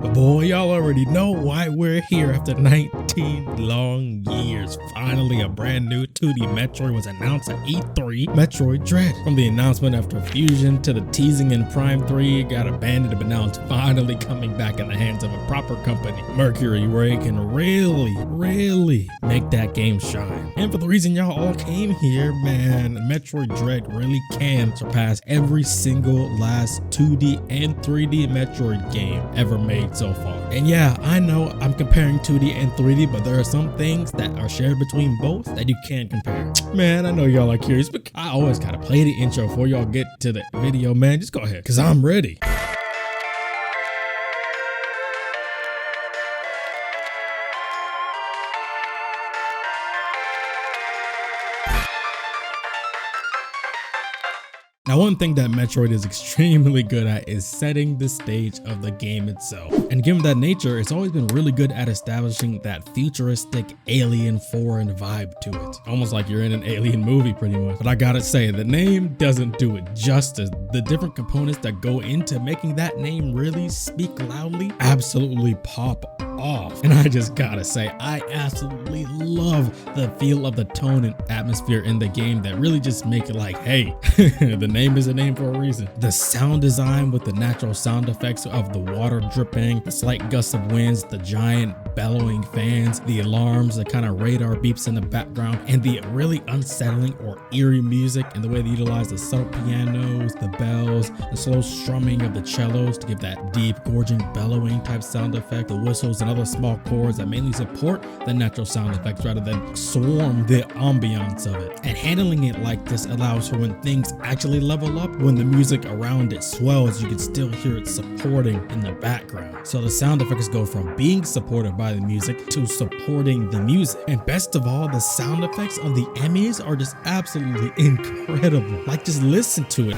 But boy, y'all already know why we're here after 19 long years. Finally, a brand new 2D Metroid was announced at E3, Metroid Dread. From the announcement after Fusion to the teasing in Prime 3, it got abandoned, but now it's finally coming back in the hands of a proper company, Mercury, where it can really make that game shine. And for the reason y'all all came here, man, Metroid Dread really can surpass every single last 2D and 3D Metroid game ever made so far. And yeah, I know I'm comparing 2D and 3D, but there are some things that are shared between both that you can't compare. Man, I know y'all are curious, but I always gotta play the intro before y'all get to the video, man. Just go ahead, cause I'm ready. Now, one thing that Metroid is extremely good at is setting the stage of the game itself. And given that nature, it's always been really good at establishing that futuristic, alien, foreign vibe to it. Almost like you're in an alien movie pretty much. But I gotta say, the name doesn't do it justice. The different components that go into making that name really speak loudly absolutely pop off. And I just gotta say, I absolutely love the feel of the tone and atmosphere in the game that really just make it like, hey, the name is a name for a reason. The sound design with the natural sound effects of the water dripping, the slight gusts of winds, the giant bellowing fans, the alarms, the kind of radar beeps in the background, and the really unsettling or eerie music and the way they utilize the subtle pianos, the bells, the slow strumming of the cellos to give that deep, gorging, bellowing type sound effect, the whistles and other small chords that mainly support the natural sound effects rather than swarm the ambiance of it. And handling it like this allows for when things actually level up, when the music around it swells, you can still hear it supporting in the background. So the sound effects go from being supported by the music to supporting the music. And best of all, the sound effects of the enemies are just absolutely incredible. Like, just listen to it.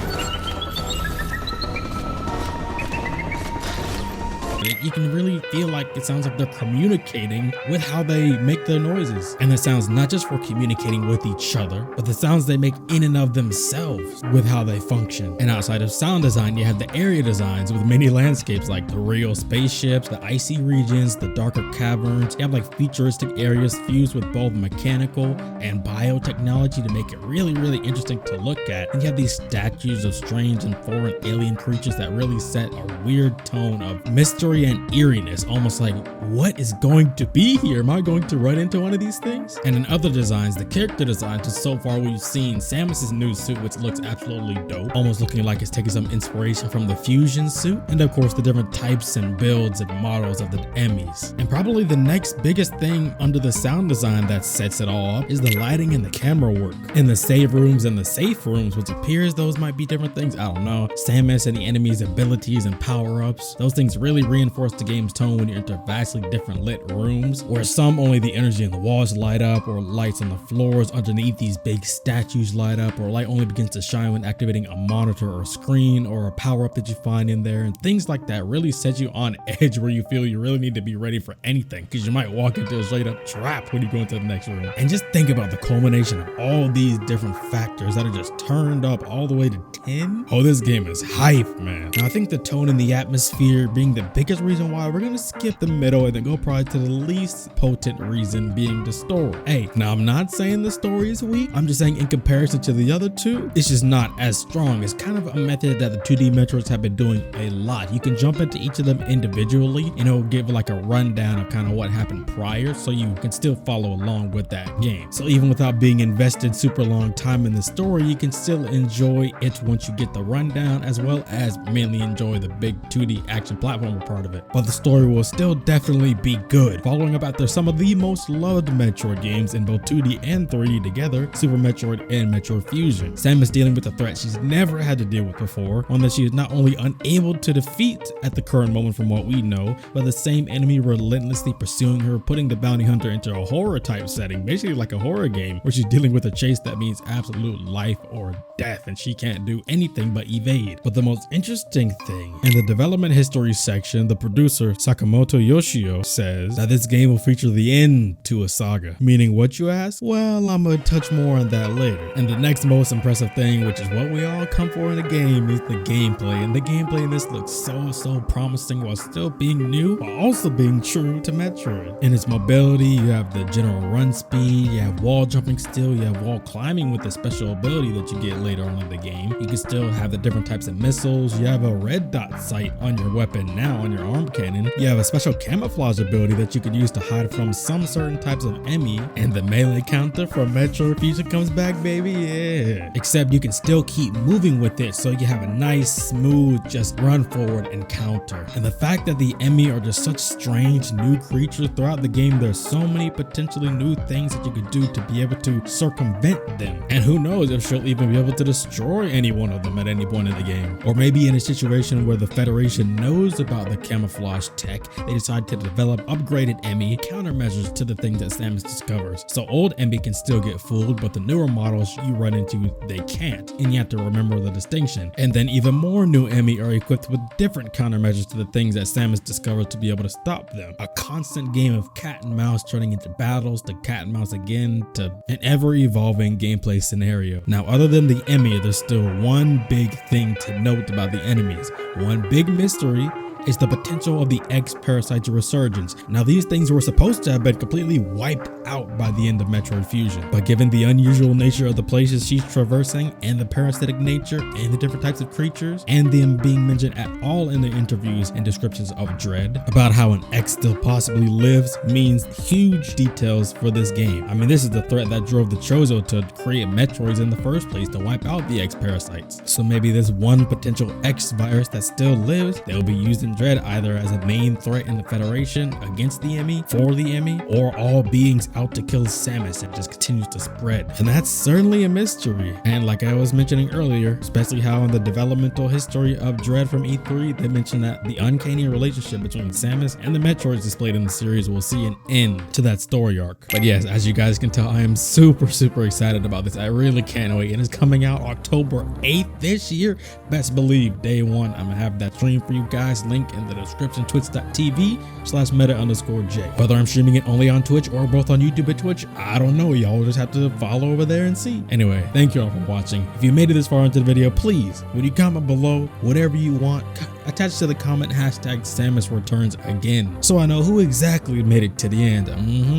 You can really feel like it sounds like they're communicating with how they make their noises. And it sounds not just for communicating with each other, but the sounds they make in and of themselves with how they function. And outside of sound design, you have the area designs with many landscapes like the real spaceships, the icy regions, the darker caverns. You have like futuristic areas fused with both mechanical and biotechnology to make it really interesting to look at. And you have these statues of strange and foreign alien creatures that really set a weird tone of mystery and eeriness, almost like, what is going to be here? Am I going to run into one of these things? And in other designs, the character designs, so far we've seen Samus's new suit, which looks absolutely dope, almost looking like it's taking some inspiration from the Fusion suit, and of course the different types and builds and models of the enemies. And probably the next biggest thing under the sound design that sets it all up is the lighting and the camera work. In the save rooms and the safe rooms, which appears those might be different things, I don't know, Samus and the enemies' abilities and power-ups, those things really reinforce the game's tone when you enter vastly different lit rooms, where some only the energy in the walls light up, or lights on the floors underneath these big statues light up, or light only begins to shine when activating a monitor or screen or a power-up that you find in there. And things like that really set you on edge where you feel you really need to be ready for anything, because you might walk into a straight up trap when you go into the next room. And just think about the culmination of all these different factors that are just turned up all the way to 10. Oh, this game is hype, man. Now, I think the tone and the atmosphere being the biggest reason why we're gonna skip the middle and then go probably to the least potent reason being the story. Hey, now I'm not saying the story is weak. I'm just saying in comparison to the other two, it's just not as strong. It's kind of a method that the 2D Metroids have been doing a lot. You can jump into each of them individually and it'll give like a rundown of kind of what happened prior, so you can still follow along with that game. So even without being invested super long time in the story, you can still enjoy it once you get the rundown, as well as mainly enjoy the big 2D action platformer part of it. But the story will still definitely be good. Following up after some of the most loved Metroid games in both 2D and 3D together, Super Metroid and Metroid Fusion. Samus dealing with a threat she's never had to deal with before, one that she is not only unable to defeat at the current moment from what we know, but the same enemy relentlessly pursuing her, putting the bounty hunter into a horror type setting, basically like a horror game where she's dealing with a chase that means absolute life or death and she can't do anything but evade. But the most interesting thing in the development history section, and the producer Sakamoto Yoshio says that this game will feature the end to a saga. Meaning what, you ask? Well, I'm gonna touch more on that later. And the next most impressive thing, which is what we all come for in a game, is the gameplay. And the gameplay in this looks so promising while still being new, while also being true to Metroid. In its mobility, you have the general run speed, you have wall jumping still, you have wall climbing with a special ability that you get later on in the game. You can still have the different types of missiles. You have a red dot sight on your weapon now, on your arm cannon. You have a special camouflage ability that you could use to hide from some certain types of enemy. And the melee counter from Metroid Fusion comes back, baby, yeah. Except you can still keep moving with it, so you have a nice, smooth, just run forward and counter. And the fact that the enemy are just such strange new creatures throughout the game, there's so many potentially new things that you could do to be able to circumvent them. And who knows if she'll even be able to destroy any one of them at any point in the game. Or maybe in a situation where the Federation knows about the camouflage tech, they decide to develop upgraded Emmy countermeasures to the things that Samus discovers. So old Emmy can still get fooled, but the newer models you run into, they can't. And you have to remember the distinction. And then even more new Emmy are equipped with different countermeasures to the things that Samus discovers to be able to stop them. A constant game of cat and mouse turning into battles, to cat and mouse again, to an ever-evolving gameplay scenario. Now, other than the Emmy, there's still one big thing to note about the enemies. One big mystery is the potential of the X-Parasite's resurgence. Now, these things were supposed to have been completely wiped out by the end of Metroid Fusion, but given the unusual nature of the places she's traversing and the parasitic nature and the different types of creatures and them being mentioned at all in the interviews and descriptions of Dread about how an X still possibly lives means huge details for this game. I mean, this is the threat that drove the Chozo to create Metroids in the first place, to wipe out the X-Parasites. So maybe this one potential X virus that still lives, they'll be used in Dread either as a main threat in the Federation against the Emmy, for the Emmy, or all beings out to kill Samus and just continues to spread. And that's certainly a mystery. And like I was mentioning earlier, especially how in the developmental history of Dread from E3, they mentioned that the uncanny relationship between Samus and the Metroids displayed in the series will see an end to that story arc. But yes, as you guys can tell, I am super excited about this. I really can't wait. And it's coming out October 8th this year. Best believe day one, I'm gonna have that stream for you guys. Link in the description, twitch.tv/meta_J. Whether I'm streaming it only on Twitch or both on YouTube and Twitch, I don't know. Y'all just have to follow over there and see. Anyway, thank you all for watching. If you made it this far into the video, please, when you comment below, whatever you want, attach to the comment hashtag Samus returns again, so I know who exactly made it to the end.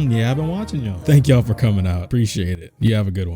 Yeah, I've been watching y'all. Thank y'all for coming out. Appreciate it. You have a good one.